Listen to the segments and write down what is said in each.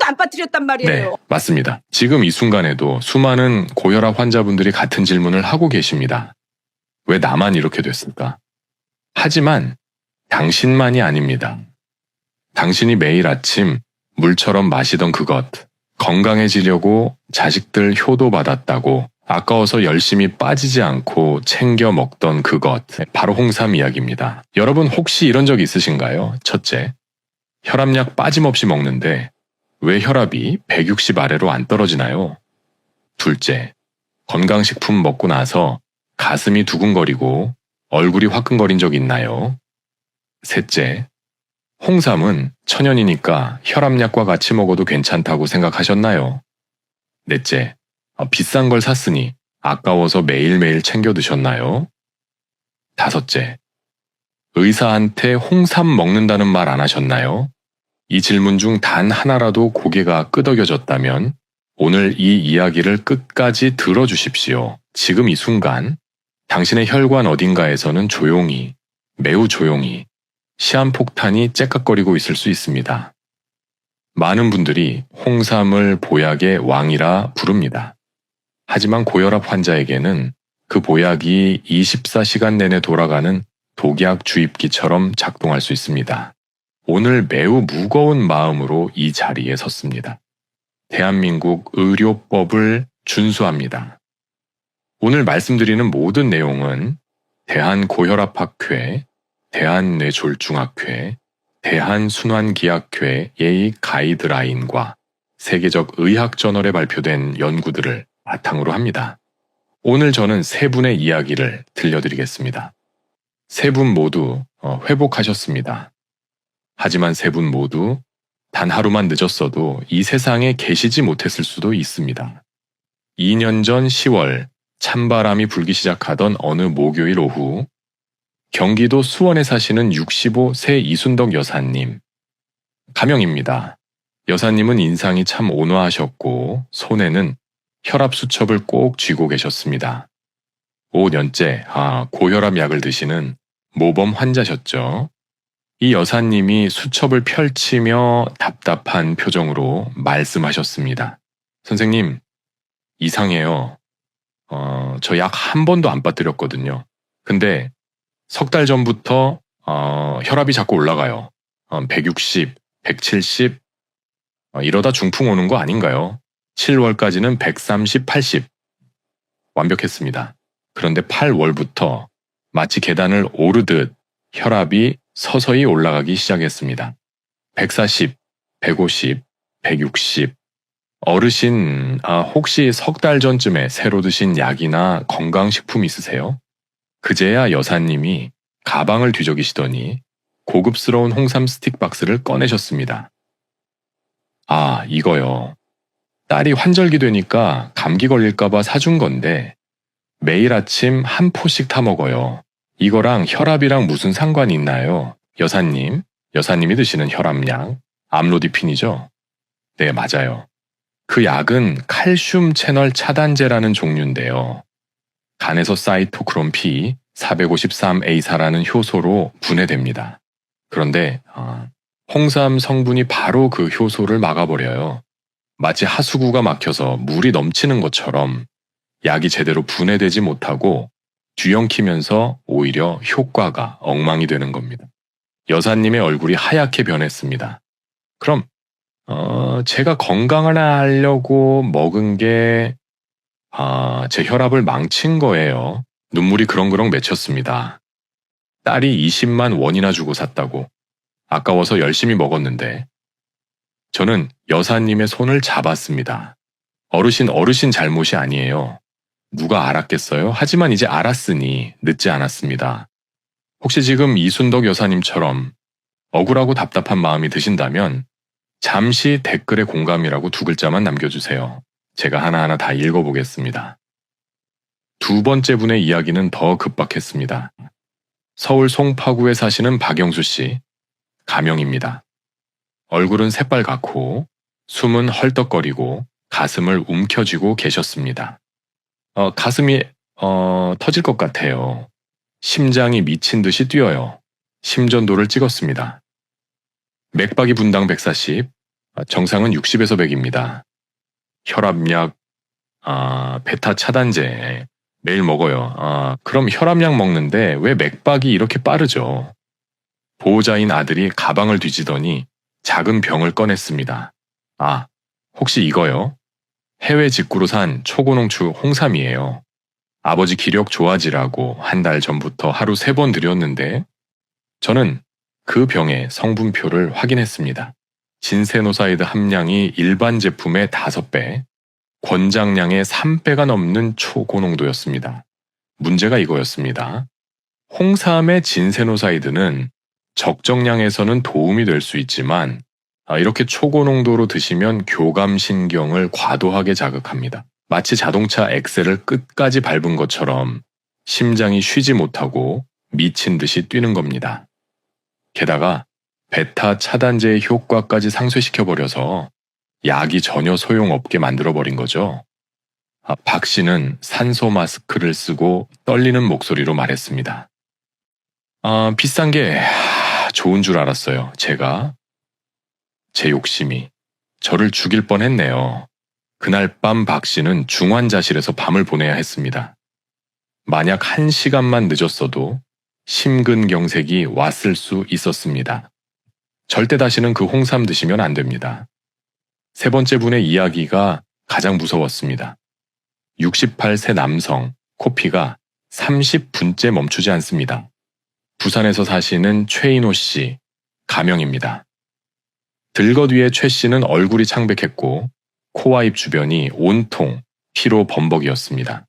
안 빠뜨렸단 말이에요. 네, 맞습니다. 지금 이 순간에도 수많은 고혈압 환자분들이 같은 질문을 하고 계십니다. 왜 나만 이렇게 됐을까? 하지만 당신만이 아닙니다. 당신이 매일 아침 물처럼 마시던 그것, 건강해지려고 자식들 효도받았다고 아까워서 열심히 빠지지 않고 챙겨 먹던 그것, 바로 홍삼 이야기입니다. 여러분 혹시 이런 적 있으신가요? 첫째, 혈압약 빠짐없이 먹는데 왜 혈압이 160 아래로 안 떨어지나요? 둘째, 건강식품 먹고 나서 가슴이 두근거리고 얼굴이 화끈거린 적 있나요? 셋째, 홍삼은 천연이니까 혈압약과 같이 먹어도 괜찮다고 생각하셨나요? 넷째, 비싼 걸 샀으니 아까워서 매일매일 챙겨 드셨나요? 다섯째, 의사한테 홍삼 먹는다는 말 안 하셨나요? 이 질문 중 단 하나라도 고개가 끄덕여졌다면 오늘 이 이야기를 끝까지 들어주십시오. 지금 이 순간 당신의 혈관 어딘가에서는 조용히, 매우 조용히 시한폭탄이 째깍거리고 있을 수 있습니다. 많은 분들이 홍삼을 보약의 왕이라 부릅니다. 하지만 고혈압 환자에게는 그 보약이 24시간 내내 돌아가는 독약 주입기처럼 작동할 수 있습니다. 오늘 매우 무거운 마음으로 이 자리에 섰습니다. 대한민국 의료법을 준수합니다. 오늘 말씀드리는 모든 내용은 대한고혈압학회, 대한뇌졸중학회, 대한순환기학회의 가이드라인과 세계적 의학저널에 발표된 연구들을 바탕으로 합니다. 오늘 저는 세 분의 이야기를 들려드리겠습니다. 세 분 모두 회복하셨습니다. 하지만 세 분 모두 단 하루만 늦었어도 이 세상에 계시지 못했을 수도 있습니다. 2년 전 10월 찬바람이 불기 시작하던 어느 목요일 오후 경기도 수원에 사시는 65세 이순덕 여사님, 가명입니다. 여사님은 인상이 참 온화하셨고 손에는 혈압 수첩을 꼭 쥐고 계셨습니다. 5년째 고혈압 약을 드시는 모범 환자셨죠. 이 여사님이 수첩을 펼치며 답답한 표정으로 말씀하셨습니다. 선생님, 이상해요. 저 약 한 번도 안 빠뜨렸거든요. 근데 석 달 전부터 혈압이 자꾸 올라가요. 160, 170 이러다 중풍 오는 거 아닌가요? 7월까지는 130, 80 완벽했습니다. 그런데 8월부터 마치 계단을 오르듯 혈압이 서서히 올라가기 시작했습니다. 140, 150, 160 어르신, 혹시 석 달 전쯤에 새로 드신 약이나 건강식품 있으세요? 그제야 여사님이 가방을 뒤적이시더니 고급스러운 홍삼 스틱 박스를 꺼내셨습니다. 이거요. 딸이 환절기 되니까 감기 걸릴까봐 사준 건데 매일 아침 한 포씩 타 먹어요. 이거랑 혈압이랑 무슨 상관이 있나요? 여사님이 드시는 혈압약, 암로디핀이죠? 네, 맞아요. 그 약은 칼슘 채널 차단제라는 종류인데요. 간에서 사이토크롬 P 453A사라는 효소로 분해됩니다. 그런데 홍삼 성분이 바로 그 효소를 막아버려요. 마치 하수구가 막혀서 물이 넘치는 것처럼 약이 제대로 분해되지 못하고 뒤엉키면서 오히려 효과가 엉망이 되는 겁니다. 여사님의 얼굴이 하얗게 변했습니다. 그럼 제가 건강을 하려고 먹은 게 제 혈압을 망친 거예요. 눈물이 그렁그렁 맺혔습니다. 딸이 20만 원이나 주고 샀다고. 아까워서 열심히 먹었는데. 저는 여사님의 손을 잡았습니다. 어르신 잘못이 아니에요. 누가 알았겠어요? 하지만 이제 알았으니 늦지 않았습니다. 혹시 지금 이순덕 여사님처럼 억울하고 답답한 마음이 드신다면 잠시 댓글에 공감이라고 2글자만 남겨주세요. 제가 하나하나 다 읽어보겠습니다. 두 번째 분의 이야기는 더 급박했습니다. 서울 송파구에 사시는 박영수 씨, 가명입니다. 얼굴은 새빨갛고 숨은 헐떡거리고 가슴을 움켜쥐고 계셨습니다. 가슴이 터질 것 같아요. 심장이 미친 듯이 뛰어요. 심전도를 찍었습니다. 맥박이 분당 140, 정상은 60에서 100입니다. 혈압약, 베타 차단제 매일 먹어요. 그럼 혈압약 먹는데 왜 맥박이 이렇게 빠르죠? 보호자인 아들이 가방을 뒤지더니 작은 병을 꺼냈습니다. 혹시 이거요? 해외 직구로 산 초고농축 홍삼이에요. 아버지 기력 좋아지라고 한 달 전부터 하루 3번 드렸는데 저는 그 병의 성분표를 확인했습니다. 진세노사이드 함량이 일반 제품의 5배, 권장량의 3배가 넘는 초고농도였습니다. 문제가 이거였습니다. 홍삼의 진세노사이드는 적정량에서는 도움이 될 수 있지만 이렇게 초고농도로 드시면 교감신경을 과도하게 자극합니다. 마치 자동차 엑셀을 끝까지 밟은 것처럼 심장이 쉬지 못하고 미친 듯이 뛰는 겁니다. 게다가 베타 차단제의 효과까지 상쇄시켜버려서 약이 전혀 소용없게 만들어버린 거죠. 박 씨는 산소 마스크를 쓰고 떨리는 목소리로 말했습니다. 비싼 게 좋은 줄 알았어요. 제 욕심이 저를 죽일 뻔했네요. 그날 밤 박 씨는 중환자실에서 밤을 보내야 했습니다. 만약 1시간만 늦었어도 심근경색이 왔을 수 있었습니다. 절대 다시는 그 홍삼 드시면 안 됩니다. 3번째 분의 이야기가 가장 무서웠습니다. 68세 남성, 코피가 30분째 멈추지 않습니다. 부산에서 사시는 최인호 씨, 가명입니다. 들것 위에 최 씨는 얼굴이 창백했고 코와 입 주변이 온통 피로 범벅이었습니다.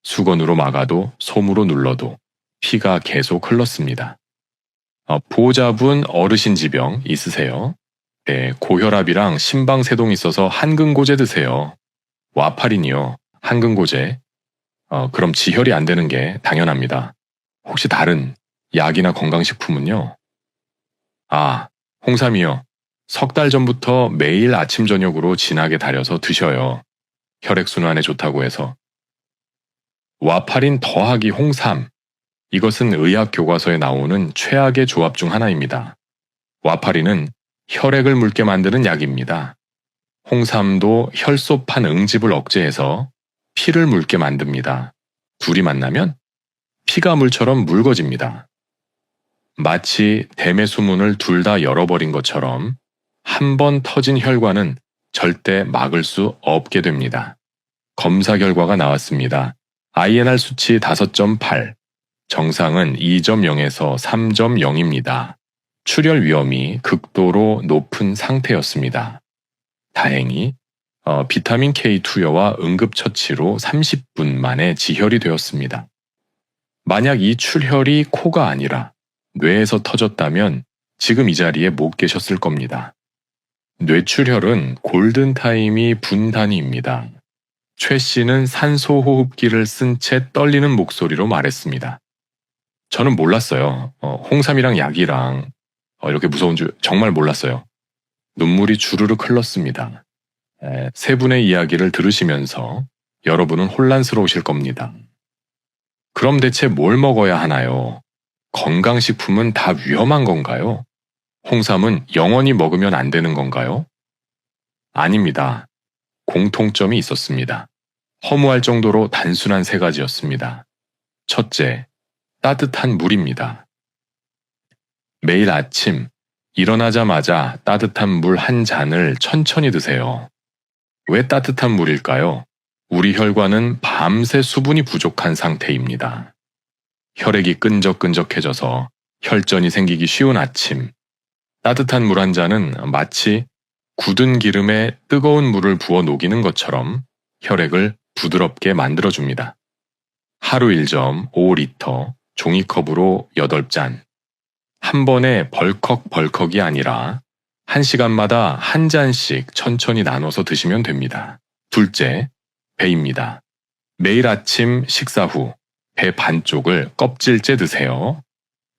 수건으로 막아도 솜으로 눌러도 피가 계속 흘렀습니다. 보호자분 어르신 지병 있으세요? 네, 고혈압이랑 심방세동이 있어서 한근고제 드세요. 와파린이요. 한근고제. 그럼 지혈이 안 되는 게 당연합니다. 혹시 다른 약이나 건강식품은요? 홍삼이요. 3달 전부터 매일 아침 저녁으로 진하게 달여서 드셔요. 혈액순환에 좋다고 해서. 와파린 더하기 홍삼. 이것은 의학 교과서에 나오는 최악의 조합 중 하나입니다. 와파린은 혈액을 묽게 만드는 약입니다. 홍삼도 혈소판 응집을 억제해서 피를 묽게 만듭니다. 둘이 만나면 피가 물처럼 묽어집니다. 마치 댐의 수문을 둘 다 열어버린 것처럼 한 번 터진 혈관은 절대 막을 수 없게 됩니다. 검사 결과가 나왔습니다. INR 수치 5.8, 정상은 2.0에서 3.0입니다. 출혈 위험이 극도로 높은 상태였습니다. 다행히 비타민 K 투여와 응급처치로 30분 만에 지혈이 되었습니다. 만약 이 출혈이 코가 아니라 뇌에서 터졌다면 지금 이 자리에 못 계셨을 겁니다. 뇌출혈은 골든타임이 분단위입니다. 최 씨는 산소호흡기를 쓴 채 떨리는 목소리로 말했습니다. 저는 몰랐어요. 홍삼이랑 약이랑 이렇게 무서운 줄 정말 몰랐어요. 눈물이 주르륵 흘렀습니다. 3분의 이야기를 들으시면서 여러분은 혼란스러우실 겁니다. 그럼 대체 뭘 먹어야 하나요? 건강식품은 다 위험한 건가요? 홍삼은 영원히 먹으면 안 되는 건가요? 아닙니다. 공통점이 있었습니다. 허무할 정도로 단순한 3가지였습니다. 첫째, 따뜻한 물입니다. 매일 아침 일어나자마자 따뜻한 물 1잔을 천천히 드세요. 왜 따뜻한 물일까요? 우리 혈관은 밤새 수분이 부족한 상태입니다. 혈액이 끈적끈적해져서 혈전이 생기기 쉬운 아침, 따뜻한 물 1잔은 마치 굳은 기름에 뜨거운 물을 부어 녹이는 것처럼 혈액을 부드럽게 만들어줍니다. 하루 1.5리터 종이컵으로 8잔. 한 번에 벌컥벌컥이 아니라 1시간마다 1잔씩 천천히 나눠서 드시면 됩니다. 둘째, 배입니다. 매일 아침 식사 후 배 반쪽을 껍질째 드세요.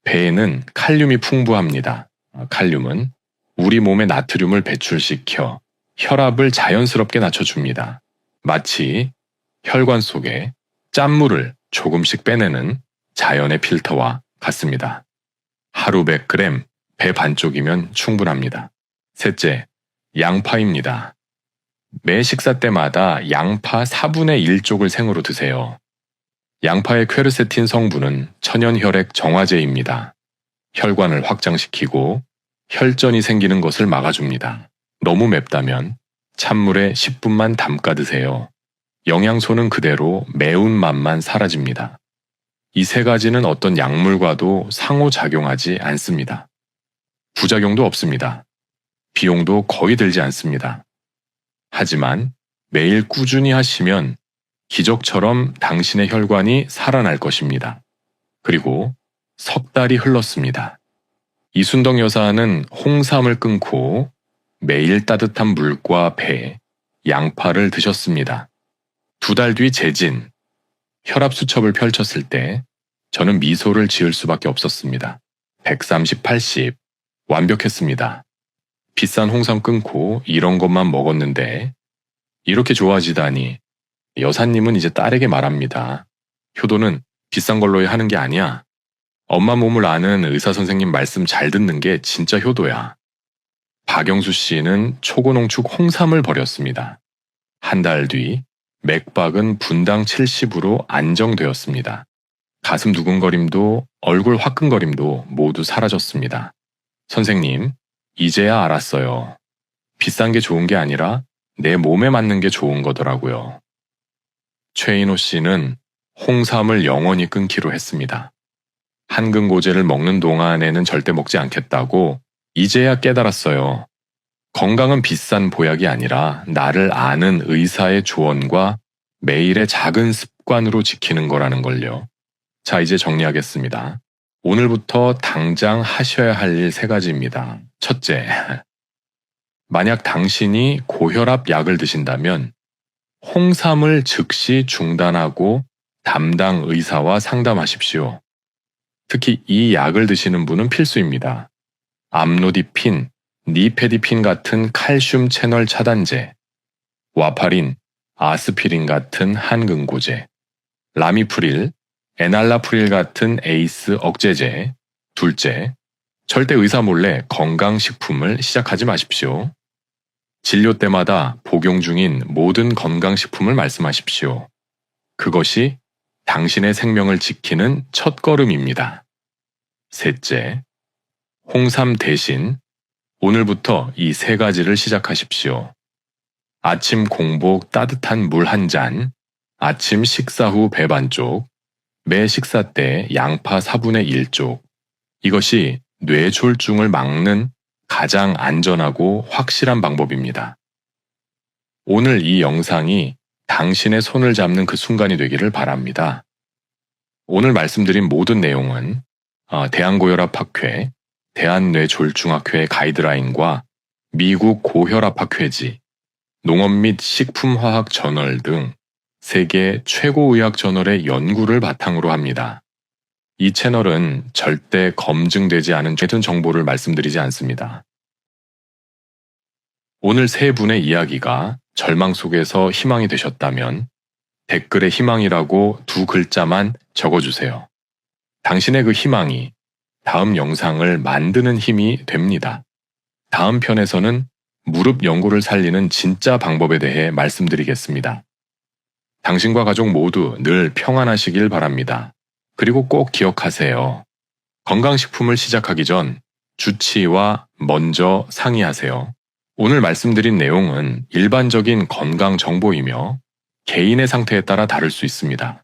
배에는 칼륨이 풍부합니다. 칼륨은 우리 몸의 나트륨을 배출시켜 혈압을 자연스럽게 낮춰줍니다. 마치 혈관 속에 짠물을 조금씩 빼내는 자연의 필터와 같습니다. 하루 100g, 배 반쪽이면 충분합니다. 셋째, 양파입니다. 매 식사 때마다 양파 4분의 1쪽을 생으로 드세요. 양파의 퀘르세틴 성분은 천연혈액 정화제입니다. 혈관을 확장시키고 혈전이 생기는 것을 막아줍니다. 너무 맵다면 찬물에 10분만 담가 드세요. 영양소는 그대로 매운 맛만 사라집니다. 이 세 가지는 어떤 약물과도 상호작용하지 않습니다. 부작용도 없습니다. 비용도 거의 들지 않습니다. 하지만 매일 꾸준히 하시면 기적처럼 당신의 혈관이 살아날 것입니다. 그리고 석 달이 흘렀습니다. 이순덕 여사는 홍삼을 끊고 매일 따뜻한 물과 배, 양파를 드셨습니다. 2달 뒤 재진, 혈압 수첩을 펼쳤을 때 저는 미소를 지을 수밖에 없었습니다. 130, 80, 완벽했습니다. 비싼 홍삼 끊고 이런 것만 먹었는데 이렇게 좋아지다니. 여사님은 이제 딸에게 말합니다. 효도는 비싼 걸로 하는 게 아니야. 엄마 몸을 아는 의사 선생님 말씀 잘 듣는 게 진짜 효도야. 박영수 씨는 초고농축 홍삼을 버렸습니다. 한 달 뒤 맥박은 분당 70으로 안정되었습니다. 가슴 두근거림도 얼굴 화끈거림도 모두 사라졌습니다. 선생님, 이제야 알았어요. 비싼 게 좋은 게 아니라 내 몸에 맞는 게 좋은 거더라고요. 최인호 씨는 홍삼을 영원히 끊기로 했습니다. 한근고제를 먹는 동안에는 절대 먹지 않겠다고 이제야 깨달았어요. 건강은 비싼 보약이 아니라 나를 아는 의사의 조언과 매일의 작은 습관으로 지키는 거라는 걸요. 자, 이제 정리하겠습니다. 오늘부터 당장 하셔야 할 일 3가지입니다. 첫째, 만약 당신이 고혈압 약을 드신다면 홍삼을 즉시 중단하고 담당 의사와 상담하십시오. 특히 이 약을 드시는 분은 필수입니다. 암로디핀, 니페디핀 같은 칼슘 채널 차단제, 와파린, 아스피린 같은 한근고제, 라미프릴, 에날라프릴 같은 에이스 억제제. 둘째, 절대 의사 몰래 건강식품을 시작하지 마십시오. 진료 때마다 복용 중인 모든 건강식품을 말씀하십시오. 그것이 당신의 생명을 지키는 첫걸음입니다. 셋째, 홍삼 대신 오늘부터 이 3가지를 시작하십시오. 아침 공복 따뜻한 물 1잔, 아침 식사 후 배 반쪽, 매 식사 때 양파 4분의 1쪽. 이것이 뇌졸중을 막는 가장 안전하고 확실한 방법입니다. 오늘 이 영상이 당신의 손을 잡는 그 순간이 되기를 바랍니다. 오늘 말씀드린 모든 내용은 대한고혈압학회, 대한뇌졸중학회 가이드라인과 미국 고혈압학회지, 농업 및 식품화학 저널 등 세계 최고 의학 저널의 연구를 바탕으로 합니다. 이 채널은 절대 검증되지 않은 모든 정보를 말씀드리지 않습니다. 오늘 3분의 이야기가 절망 속에서 희망이 되셨다면 댓글에 희망이라고 2글자만 적어주세요. 당신의 그 희망이 다음 영상을 만드는 힘이 됩니다. 다음 편에서는 무릎 연골을 살리는 진짜 방법에 대해 말씀드리겠습니다. 당신과 가족 모두 늘 평안하시길 바랍니다. 그리고 꼭 기억하세요. 건강식품을 시작하기 전 주치의와 먼저 상의하세요. 오늘 말씀드린 내용은 일반적인 건강 정보이며 개인의 상태에 따라 다를 수 있습니다.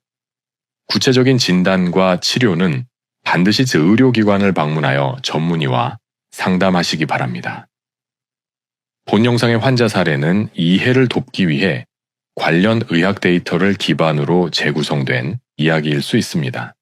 구체적인 진단과 치료는 반드시 의료기관을 방문하여 전문의와 상담하시기 바랍니다. 본 영상의 환자 사례는 이해를 돕기 위해 관련 의학 데이터를 기반으로 재구성된 이야기일 수 있습니다.